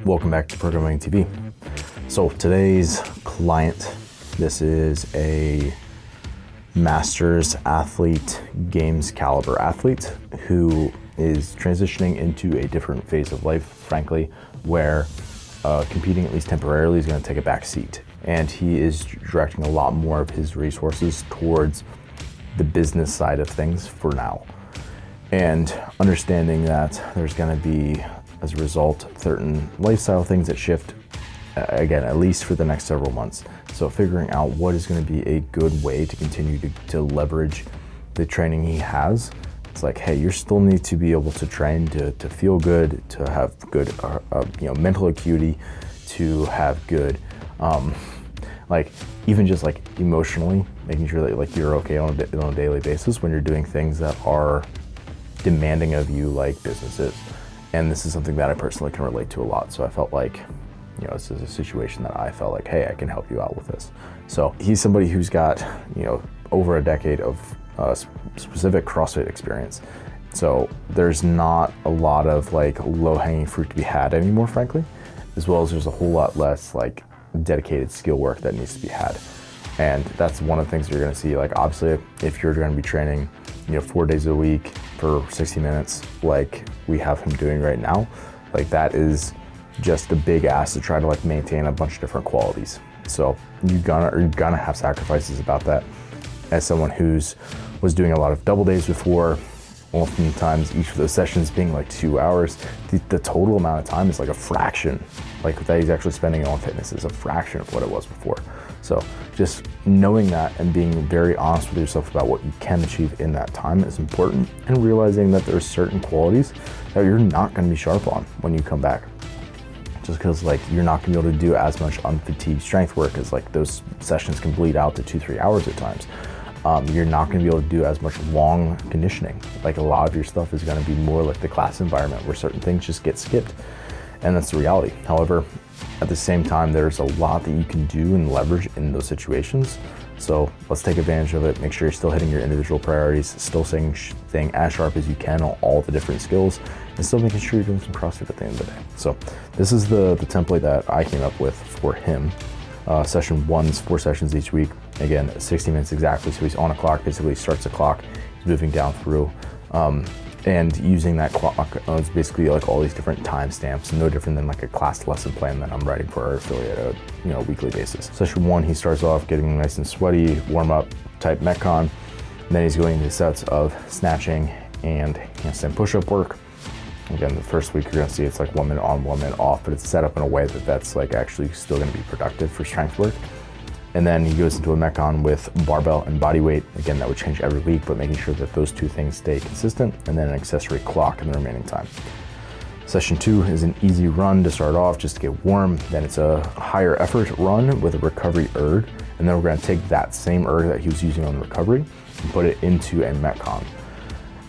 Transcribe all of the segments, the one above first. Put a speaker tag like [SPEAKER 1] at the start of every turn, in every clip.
[SPEAKER 1] Welcome back to Programming TV. So today's client, this is a Masters athlete, games caliber athlete who is transitioning into a different phase of life, frankly, where competing at least temporarily is going to take a back seat. And he is directing a lot more of his resources towards the business side of things for now. And understanding that there's going to be, as a result, certain lifestyle things that shift, again, at least for the next several months. So figuring out what is going to be a good way to continue to leverage the training he has. It's like, hey, you still need to be able to train to feel good, to have good mental acuity, to have good like even just like emotionally making sure that like you're okay on a daily basis when you're doing things that are demanding of you like businesses. And this is something that I personally can relate to a lot. So I felt like, this is a situation that I felt like, hey, I can help you out with this. So he's somebody who's got, over a decade of specific CrossFit experience. So there's not a lot of like low-hanging fruit to be had anymore, frankly, as well as there's a whole lot less like dedicated skill work that needs to be had. And that's one of the things you're gonna see. Like obviously if you're gonna be training, 4 days a week for 60 minutes, like we have him doing right now, like that is just a big ask to try to like maintain a bunch of different qualities. So you're gonna have sacrifices about that. As someone was doing a lot of double days before, oftentimes each of those sessions being like 2 hours, the total amount of time is like a fraction, like that he's actually spending on fitness is a fraction of what it was before. So just knowing that and being very honest with yourself about what you can achieve in that time is important, and realizing that there's certain qualities that you're not going to be sharp on when you come back. Just because like you're not going to be able to do as much unfatigued strength work, as like those sessions can bleed out to 2-3 hours at times. You're not going to be able to do as much long conditioning. Like a lot of your stuff is going to be more like the class environment where certain things just get skipped, and that's the reality. However, at the same time, there's a lot that you can do and leverage in those situations. So let's take advantage of it. Make sure you're still hitting your individual priorities, still staying as sharp as you can on all the different skills, and still making sure you're doing some CrossFit at the end of the day. So this is the template that I came up with for him. Session 1 is 4 sessions each week. Again, 60 minutes exactly. So he's on a clock, basically starts a clock, he's moving down through, and using that clock is basically like all these different timestamps, no different than like a class lesson plan that I'm writing for our affiliate at a weekly basis. Session 1, he starts off getting nice and sweaty, warm up type Metcon. And then he's going into sets of snatching and handstand push-up work. Again, the first week you're gonna see it's like 1 minute on, 1 minute off, but it's set up in a way that's like actually still gonna be productive for strength work. And then he goes into a Metcon with barbell and body weight. Again, that would change every week, but making sure that those two things stay consistent, and then an accessory clock in the remaining time. Session 2 is an easy run to start off, just to get warm. Then it's a higher effort run with a recovery erg. And then we're gonna take that same erg that he was using on the recovery and put it into a Metcon.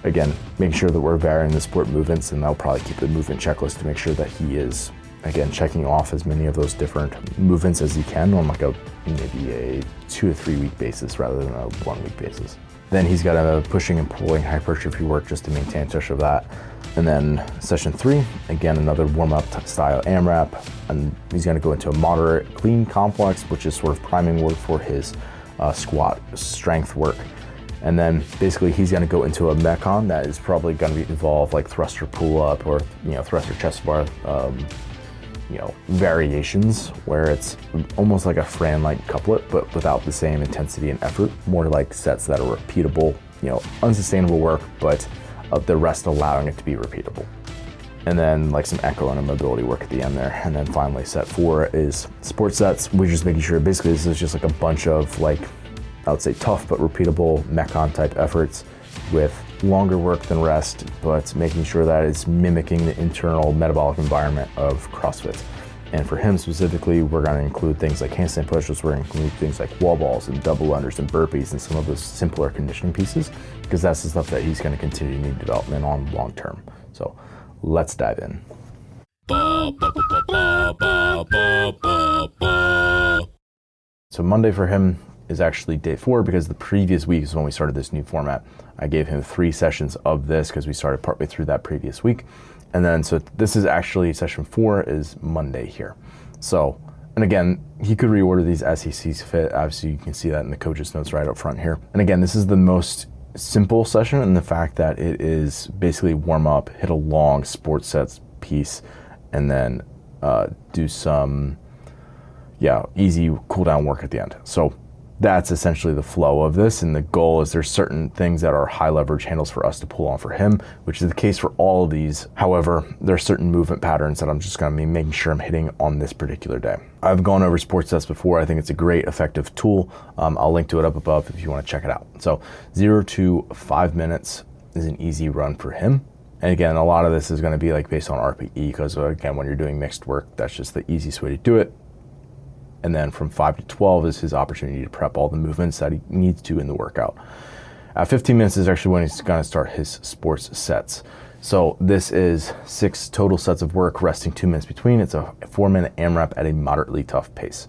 [SPEAKER 1] Again, making sure that we're varying the support movements, and that'll probably keep the movement checklist to make sure that he is, again, checking off as many of those different movements as he can on like maybe a 2 to 3 week basis rather than a 1 week basis. Then he's got a pushing and pulling hypertrophy work just to maintain touch of that. And then session 3, again, another warm up style AMRAP, and he's gonna go into a moderate clean complex, which is sort of priming work for his squat strength work. And then basically he's gonna go into a Metcon that is probably gonna involve like thruster pull up or thruster chest bar variations, where it's almost like a Fran-like couplet, but without the same intensity and effort, more like sets that are repeatable, unsustainable work, but the rest allowing it to be repeatable. And then like some echo and a mobility work at the end there. And then finally set 4 is sports sets. We're just making sure basically this is just like a bunch of like, I would say tough but repeatable Metcon type efforts with longer work than rest, but making sure that it's mimicking the internal metabolic environment of CrossFit. And for him specifically, we're gonna include things like handstand push-ups, we're gonna include things like wall balls and double unders and burpees and some of those simpler conditioning pieces, because that's the stuff that he's gonna continue to need development on long term. So let's dive in. So Monday for him is actually day 4, because the previous week is when we started this new format. I gave him 3 sessions of this because we started partway through that previous week. And then, so this is actually session 4 is Monday here. So, and again, he could reorder these as he sees fit. Obviously, you can see that in the coach's notes right up front here. And again, this is the most simple session in the fact that it is basically warm up, hit a long sports sets piece, and then do some, easy cool down work at the end. So that's essentially the flow of this. And the goal is there's certain things that are high leverage handles for us to pull on for him, which is the case for all of these. However, there's certain movement patterns that I'm just going to be making sure I'm hitting on this particular day. I've gone over sports sets before. I think it's a great effective tool. I'll link to it up above if you want to check it out. So 0 to 5 minutes is an easy run for him. And again, a lot of this is going to be like based on RPE because again, when you're doing mixed work, that's just the easiest way to do it. And then from 5 to 12 is his opportunity to prep all the movements that he needs to in the workout. At 15 minutes is actually when he's going to start his sports sets. So this is 6 total sets of work, resting 2 minutes between. It's a 4-minute AMRAP at a moderately tough pace.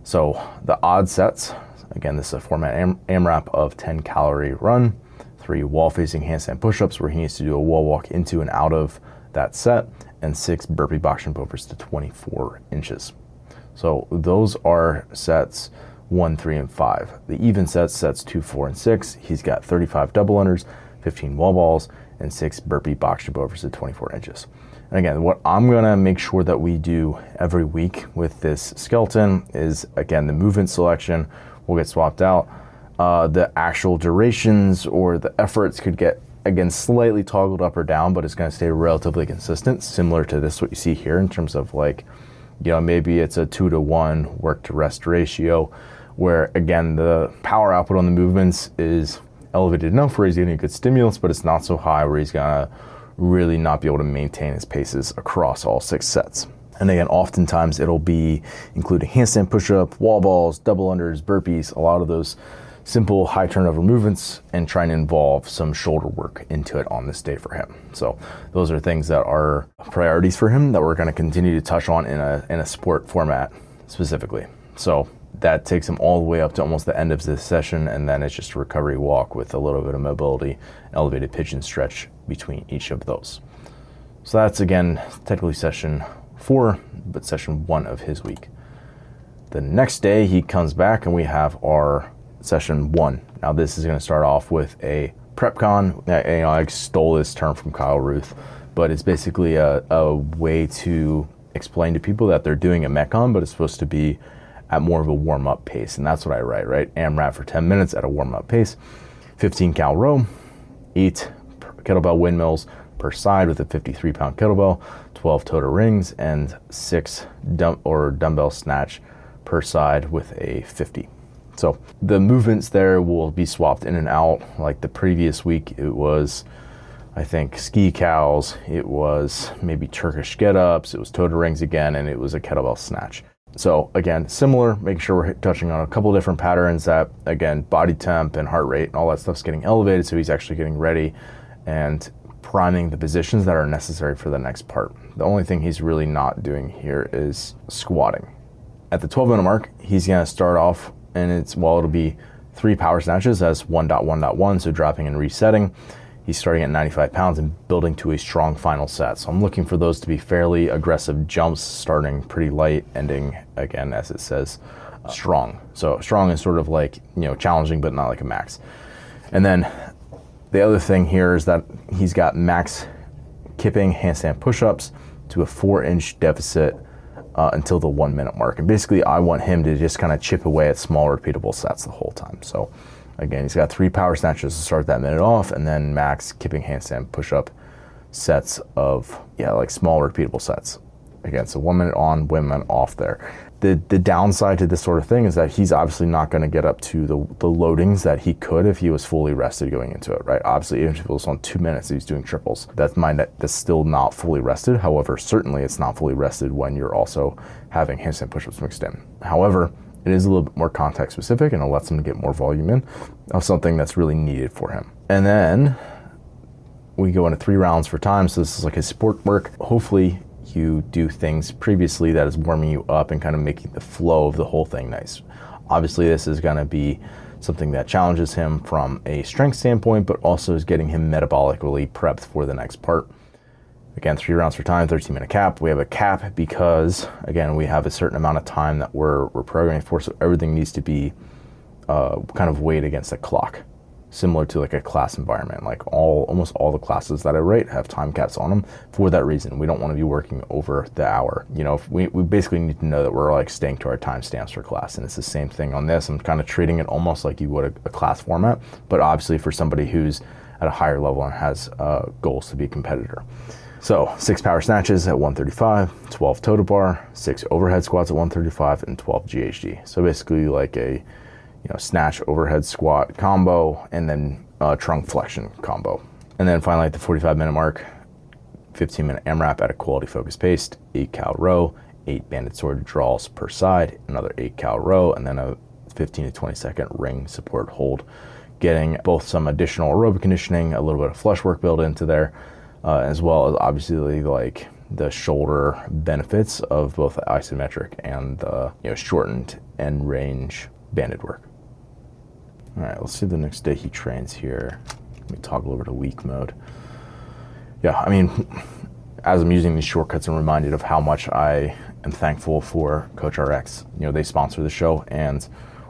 [SPEAKER 1] So the odd sets, again, this is a 4-minute AMRAP of 10 calorie run, 3 wall-facing handstand push-ups where he needs to do a wall walk into and out of that set, and 6 burpee box jump overs to 24 inches. So those are sets 1, 3, and 5. The even sets 2, 4, and 6. He's got 35 double unders, 15 wall balls, and 6 burpee box jump overs at 24 inches. And again, what I'm gonna make sure that we do every week with this skeleton is, again, the movement selection will get swapped out. The actual durations or the efforts could get, again, slightly toggled up or down, but it's gonna stay relatively consistent, similar to this, what you see here in terms of like, maybe it's a 2-to-1 work to rest ratio where, again, the power output on the movements is elevated enough where he's getting a good stimulus, but it's not so high where he's gonna really not be able to maintain his paces across all 6 sets. And again, oftentimes it'll be including handstand push-up, wall balls, double unders, burpees, a lot of those simple high turnover movements, and trying to involve some shoulder work into it on this day for him. So those are things that are priorities for him that we're going to continue to touch on in a sport format specifically. So that takes him all the way up to almost the end of this session, and then it's just a recovery walk with a little bit of mobility, elevated pigeon stretch between each of those. So that's, again, technically session 4, but session 1 of his week. The next day he comes back and we have our session 1. Now this is going to start off with a prep con. I stole this term from Kyle Ruth, but it's basically a way to explain to people that they're doing a metcon, but it's supposed to be at more of a warm-up pace, and that's what I write, right? AMRAP for 10 minutes at a warm-up pace, 15 cal row, 8 kettlebell windmills per side with a 53-pound kettlebell, 12 total rings, and 6 dumbbell snatch per side with a 50. So the movements there will be swapped in and out. Like the previous week, it was, I think, ski cows, it was maybe Turkish get-ups, it was total rings again, and it was a kettlebell snatch. So again, similar, making sure we're touching on a couple different patterns that, again, body temp and heart rate and all that stuff's getting elevated, so he's actually getting ready and priming the positions that are necessary for the next part. The only thing he's really not doing here is squatting. At the 12-minute mark, he's gonna start off, and it'll be 3 power snatches as 1.1.1, so dropping and resetting. He's starting at 95 pounds and building to a strong final set. So I'm looking for those to be fairly aggressive jumps, starting pretty light, ending, again, as it says, strong. So strong is sort of like, challenging, but not like a max. And then the other thing here is that he's got max kipping handstand push-ups to a 4-inch deficit until the 1-minute mark. And basically I want him to just kind of chip away at small repeatable sets the whole time. So again, he's got 3 power snatches to start that minute off, and then max kipping handstand push-up sets of, like small repeatable sets. Again, so 1 minute on, 1 minute off there. The downside to this sort of thing is that he's obviously not going to get up to the loadings that he could if he was fully rested going into it, right? Obviously, even if it was on 2 minutes, he's doing triples. That's still not fully rested. However, certainly it's not fully rested when you're also having handstand push-ups mixed in. However, it is a little bit more context specific, and it lets him get more volume in of something that's really needed for him. And then we go into 3 rounds for time. So this is like his sport work. Hopefully you do things previously that is warming you up and kind of making the flow of the whole thing nice. Obviously this is going to be something that challenges him from a strength standpoint, but also is getting him metabolically prepped for the next part. Again, 3 rounds for time, 13-minute cap. We have a cap because, again, we have a certain amount of time that we're programming for, so everything needs to be kind of weighed against a clock, similar to like a class environment. Like almost all the classes that I write have time caps on them for that reason. We don't want to be working over the hour. You know, we basically need to know that we're like staying to our timestamps for class, and it's the same thing on this. I'm kind of treating it almost like you would a class format, but obviously for somebody who's at a higher level and has goals to be a competitor. So 6 power snatches at 135, 12 total bar, 6 overhead squats at 135, and 12 GHD. So basically like a snatch overhead squat combo, and then trunk flexion combo. And then finally at the 45-minute mark, 15-minute AMRAP at a quality focused pace, 8 cal row, 8 banded sword draws per side, another 8 cal row, and then a 15 to 20 second ring support hold, getting both some additional aerobic conditioning, a little bit of flush work built into there, as well as obviously like the shoulder benefits of both the isometric and the shortened end range banded work. All right, let's see the next day he trains here. Let me toggle over to week mode. Yeah, I mean, as I'm using these shortcuts, I'm reminded of how much I am thankful for Coach RX. They sponsor the show, and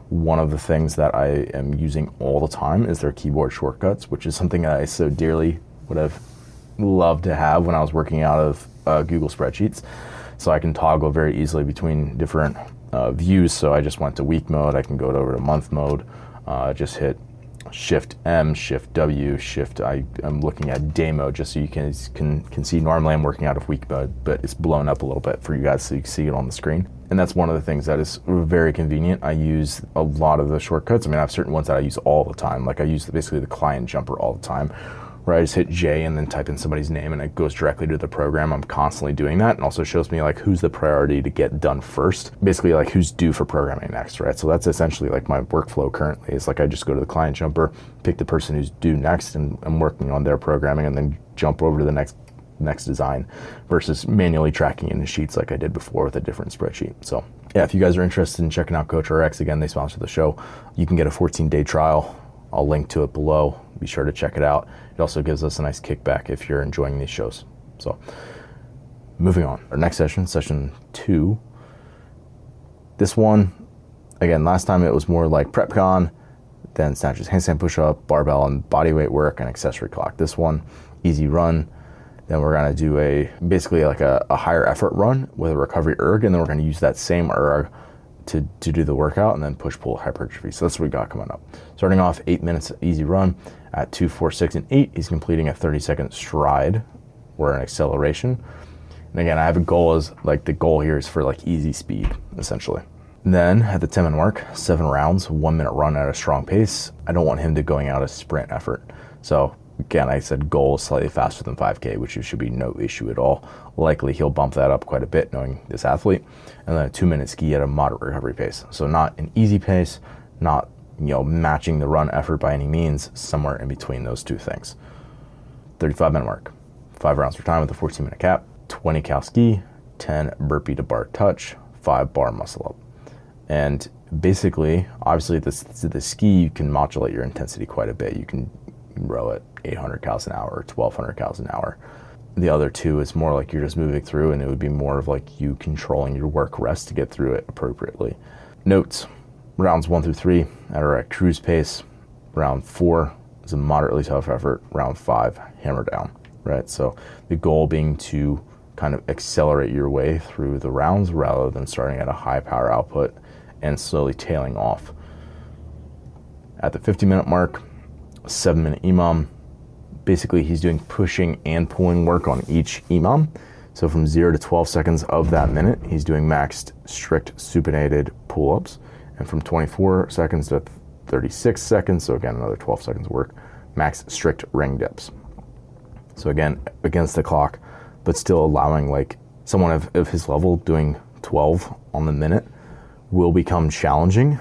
[SPEAKER 1] one of the things that I am using all the time is their keyboard shortcuts, which is something that I so dearly would have loved to have when I was working out of Google spreadsheets. So I can toggle very easily between different views. So I just went to week mode. I can go over to month mode. Just hit Shift M, Shift W, I'm looking at day mode just so you can see. Normally I'm working out of week mode, but it's blown up a little bit for you guys so you can see it on the screen. And that's one of the things that is very convenient. I use a lot of the shortcuts. I mean, I have certain ones that I use all the time. Like I use basically the client jumper all the time, where I just hit J and then type in somebody's name and it goes directly to the program. I'm constantly doing that, and also shows me like who's the priority to get done first. Basically like who's due for programming next, right? So that's essentially like my workflow currently. It's like I just go to the client jumper, pick the person who's due next, and I'm working on their programming, and then jump over to the next design versus manually tracking in the sheets like I did before with a different spreadsheet. So yeah, if you guys are interested in checking out Coach RX, again, they sponsor the show. You can get a 14-day trial. I'll link to it below. Be sure to check it out. It also gives us a nice kickback if you're enjoying these shows. So moving on. Our next session, session 2. This one, again, last time it was more like prep con, then snatches, handstand push-up, barbell, and body weight work, and accessory clock. This one, easy run. Then we're gonna do basically like a higher effort run with a recovery erg, and then we're gonna use that same erg to do the workout, and then push-pull hypertrophy. So that's what we got coming up. Starting off 8 minutes easy run at 2, 4, 6, and 8. He's completing a 30-second stride or an acceleration. And again, I have a goal the goal here is for like easy speed, essentially. Then at the 10-minute mark, 7 rounds, 1 minute run at a strong pace. I don't want him to going out a sprint effort. So again, I said goal is slightly faster than 5K, which should be no issue at all. Likely he'll bump that up quite a bit knowing this athlete. And then a 2-minute ski at a moderate recovery pace. So not an easy pace, not matching the run effort by any means, somewhere in between those two things. 35-minute mark, 5 rounds for time with a 14-minute cap, 20 cal ski, 10 burpee to bar touch, 5 bar muscle up. And basically, obviously the ski, you can modulate your intensity quite a bit. You can row at 800 cals an hour or 1200 cals an hour. The other two is more like you're just moving through, and it would be more of like you controlling your work rest to get through it appropriately. Notes, rounds 1 through 3 are at cruise pace. Round 4 is a moderately tough effort. Round 5, hammer down, right? So the goal being to kind of accelerate your way through the rounds rather than starting at a high power output and slowly tailing off. At the 50-minute mark, 7-minute EMOM. Basically, he's doing pushing and pulling work on each EMOM. So from 0 to 12 seconds of that minute, he's doing maxed strict supinated pull-ups. And from 24 seconds to 36 seconds, so again, another 12 seconds of work, max strict ring dips. So again, against the clock, but still allowing like someone of his level doing 12 on the minute will become challenging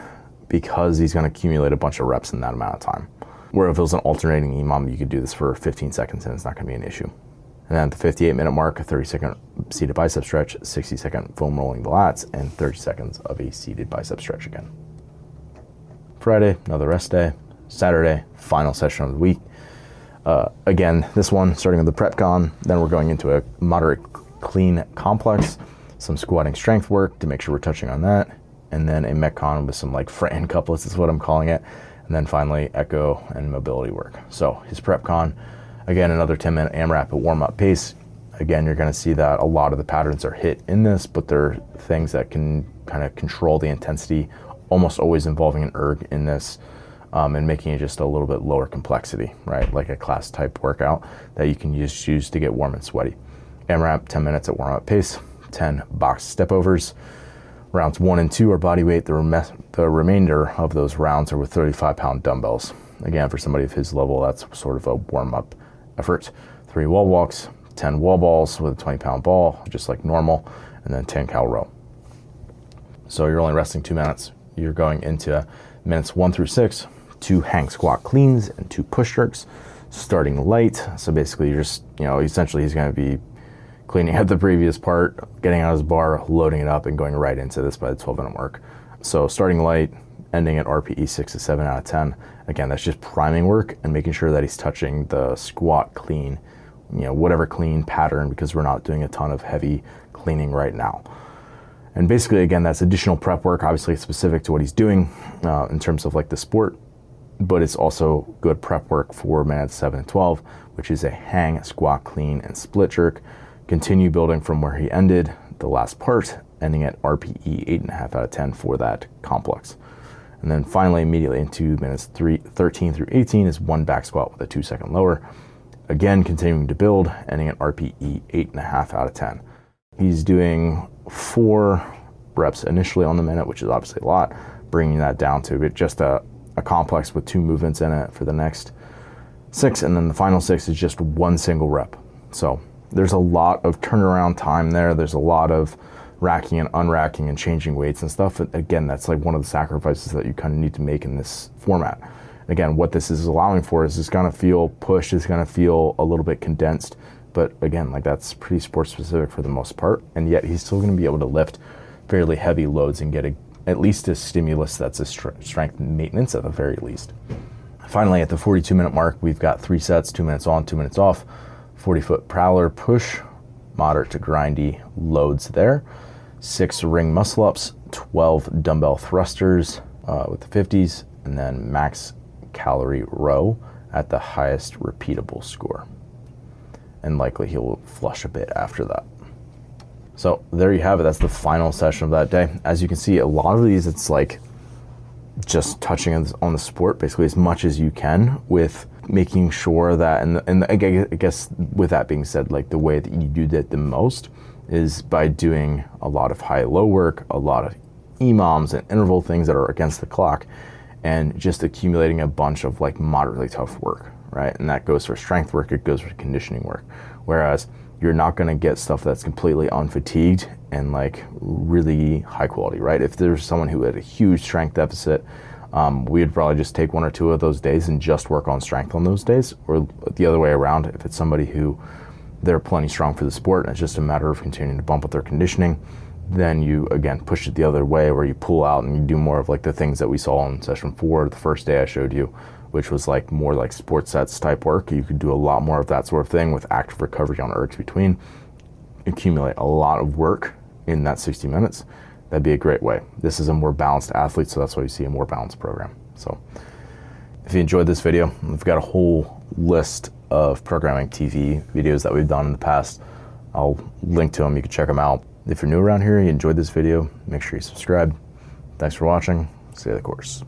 [SPEAKER 1] because he's going to accumulate a bunch of reps in that amount of time. Where if it was an alternating EMOM, you could do this for 15 seconds and it's not going to be an issue. And then at the 58-minute mark, a 30-second seated bicep stretch, 60-second foam rolling the lats, and 30 seconds of a seated bicep stretch again. Friday, another rest day. Saturday, final session of the week. Again, this one starting with the prep con, then we're going into a moderate clean complex, some squatting strength work to make sure we're touching on that, and then a metcon with some like Fran couplets is what I'm calling it, and then finally echo and mobility work. So his prep con, again, another 10-minute AMRAP at warm-up pace. Again, you're going to see that a lot of the patterns are hit in this, but they're things that can kind of control the intensity, almost always involving an erg in this, and making it just a little bit lower complexity, right? Like a class type workout that you can just use to get warm and sweaty. AMRAP, 10 minutes at warm-up pace, 10 box step overs. Rounds 1 and 2 are body weight. The remainder of those rounds are with 35-pound dumbbells. Again, for somebody of his level, that's sort of a warm-up effort. 3 wall walks, 10 wall balls with a 20-pound ball, just like normal, and then 10 cal row. So you're only resting 2 minutes. You're going into minutes 1 through 6, 2 hang squat cleans and 2 push jerks, starting light. So basically you're just, essentially he's going to be cleaning up the previous part, getting out his bar, loading it up, and going right into this by the 12-minute mark. So starting light, ending at RPE 6 to 7 out of 10. Again, that's just priming work and making sure that he's touching the squat clean, whatever clean pattern, because we're not doing a ton of heavy cleaning right now. And basically, again, that's additional prep work. Obviously, it's specific to what he's doing in terms of like the sport, but it's also good prep work for minutes 7 and 12, which is a hang, squat, clean, and split jerk. Continue building from where he ended the last part, ending at RPE 8.5 out of 10 for that complex. And then finally, immediately into minutes 13 through 18 is 1 back squat with a 2-second lower. Again, continuing to build, ending at RPE 8.5 out of 10. He's doing 4 reps initially on the minute, which is obviously a lot, bringing that down to just a complex with 2 movements in it for the next 6, and then the final 6 is just 1 single rep. So there's a lot of turnaround time there. There's a lot of racking and unracking and changing weights and stuff. Again, that's like one of the sacrifices that you kind of need to make in this format. Again, what this is allowing for is it's going to feel pushed, it's going to feel a little bit condensed, but again, like that's pretty sport specific for the most part, and yet he's still going to be able to lift fairly heavy loads and get at least a stimulus that's a strength maintenance at the very least. Finally, at the 42-minute mark, we've got 3 sets, 2 minutes on, 2 minutes off, 40-foot prowler push, moderate to grindy loads there, 6 ring muscle ups, 12 dumbbell thrusters with the 50s, and then max calorie row at the highest repeatable score. And likely he'll flush a bit after that. So there you have it. That's the final session of that day. As you can see, a lot of these, it's like just touching on the sport basically as much as you can, with making sure that, and I guess with that being said, like the way that you do that the most is by doing a lot of high-low work, a lot of EMOMs and interval things that are against the clock, and just accumulating a bunch of like moderately tough work, right? And that goes for strength work, it goes for conditioning work. Whereas you're not gonna get stuff that's completely unfatigued and like really high quality, right? If there's someone who had a huge strength deficit, we'd probably just take 1 or 2 of those days and just work on strength on those days, or the other way around. If it's somebody who they're plenty strong for the sport and it's just a matter of continuing to bump up their conditioning, then you again push it the other way where you pull out and you do more of like the things that we saw in session 4 the first day I showed you, which was like more like sports sets type work. You could do a lot more of that sort of thing with active recovery on ergs between, accumulate a lot of work in that 60 minutes. That'd be a great way. This is a more balanced athlete, so that's why you see a more balanced program. So if you enjoyed this video, we've got a whole list of programming TV videos that we've done in the past. I'll link to them, you can check them out. If you're new around here, you enjoyed this video, make sure you subscribe. Thanks for watching, stay the course.